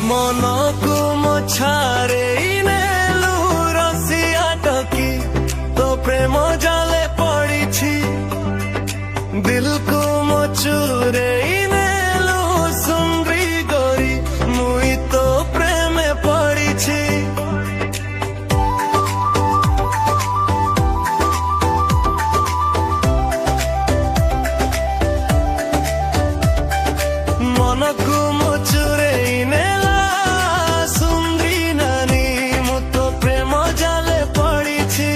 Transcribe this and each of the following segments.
ମନକୁ ମୋ ଛାରେଇ ନେଲୁ ରସିଆ ଟକି ତୋ ପ୍ରେମ ଜାଲେ ପଡ଼ିଛି ଦିଲକୁ ମୋ ଚୁରେଇ ନେଲୁ ସୁନ୍ଦରୀ ଗୋରୀ ମୁଇଁ ତୋ ପ୍ରେମେ ପଡ଼ିଛି ମନକୁ ମୋ ଚୁରେଇ ନେଲା ସୁନ୍ଦରୀ ନାନୀ ମୁଁ ତୋ ପ୍ରେମ ଜାଲେ ପଡ଼ିଛି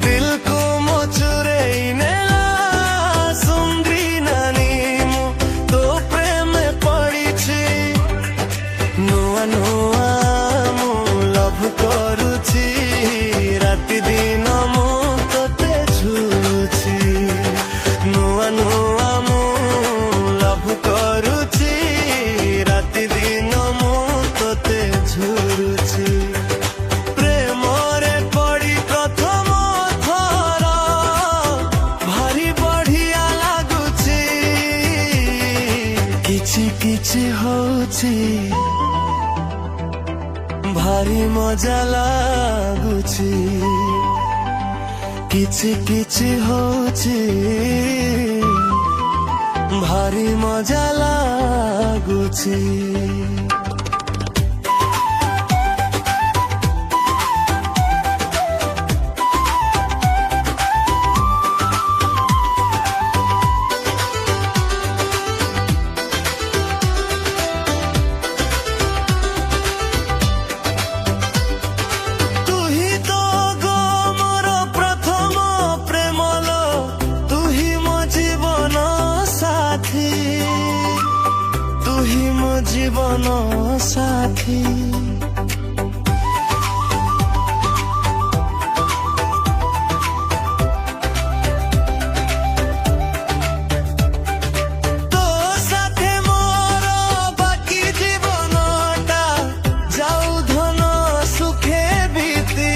ଦିଲକୁ ମୋ ଚୁରେଇ ନେଲା ସୁନ୍ଦରୀ ନାନୀ ମୁଁ ତୋ ପ୍ରେମେ ପଡ଼ିଛି ନୂଆ ନୂଆ ମୁଁ ଲଭ୍ କରୁଛି ରାତି ଦିନ ମୁଁ ତୋତେ ଝୁରୁଛି ନୂଆ ନୂଆ ମୁଁ ଲଭ୍ କରୁଛି ରାତି ଦିନ ମୁଁ ତୋତେ ଝୁରୁଛି ପ୍ରେମରେ ପଡ଼ି ପ୍ରଥମ ଥର ଭାରି ବଢ଼ିଆ ଲାଗୁଛି କିଛି କିଛି ହଉଛି ଭାରି ମଜା ଲାଗୁଛି କିଛି କିଛି ହଉଛି ଭାରି ମଜା ଲାଗୁଛି জীবন সাথী তো সাথে মোর বাকি জীবনটা যাও ধন সুখে বিতি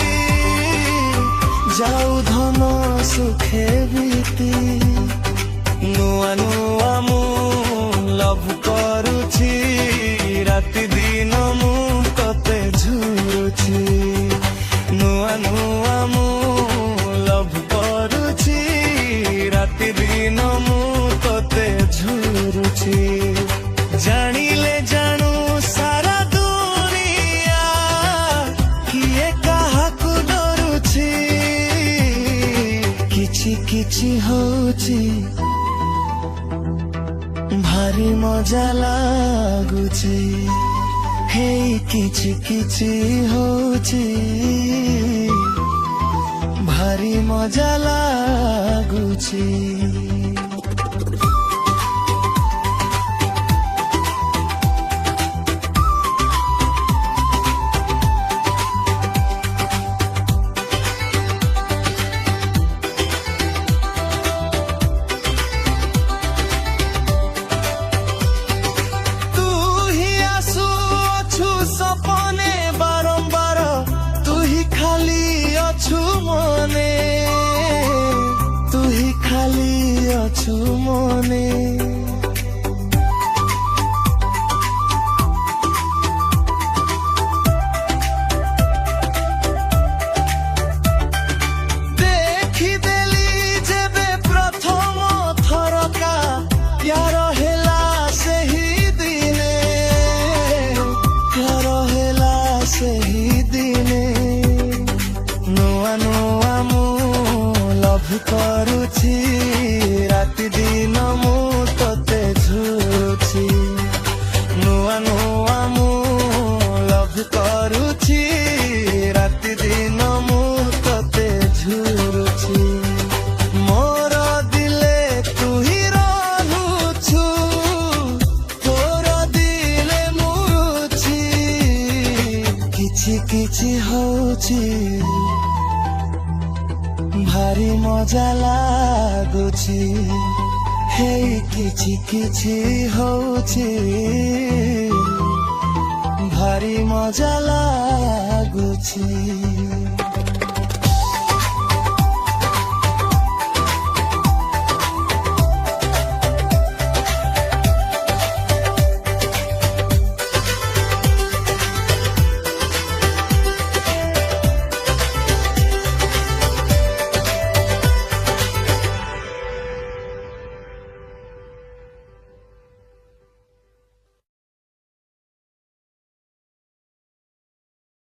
যাও ধন সুখে বিতি নূଆ ନୂଆ ମୁଁ ଲଭ୍ କରୁଛି ରାତି ଦିନ ମୁଁ ତତେ ଝୁରୁଛି ନୂଆ ନୂଆ ମୁଁ ଲଭ୍ କରୁଛି ରାତି ଦିନ ମୁଁ ତତେ ଝୁରୁଛି ଜାଣିଲେ ଜାଣୁ ସାରା ଦୁନିଆ କିଏ କାହାକୁ ଡରୁଛି କିଛି କିଛି ହଉଛି ଭାରି ମଜା ଲାଗୁଛି ହେଇ କିଛି କିଛି ହଉଛି ଭାରି ମଜା ଲାଗୁଛି सपने बारंबार तू ही खाली अछु मने तू ही खाली अछु मने देखी देली जेबे प्रथम थरका प्यार हेला सही दिने ସେହି ଦିନେ ନୂଆ ନୂଆ ମୁଁ ଲଭ୍ କରୁଛି ରାତି ଦିନ ମୁଁ ତତେ ଝୁରୁଛି ନୂଆ ନୂଆ ମୁଁ ଲଭ୍ କରୁଛି ରାତି ଦିନ ମୁଁ ତତେ ଝୁରୁଛି ମୋର ଦିଲେ ତୁ ହିଁ ରହୁଛୁ ତୋର ଦିଲେ ମୁରୁଛି କିଛି କିଛି ହଉଛି ଭାରି ମଜା ଲାଗୁଛି ହେଇ କିଛି କିଛି ହଉଛି ଭାରି ମଜା ଲାଗୁଛି।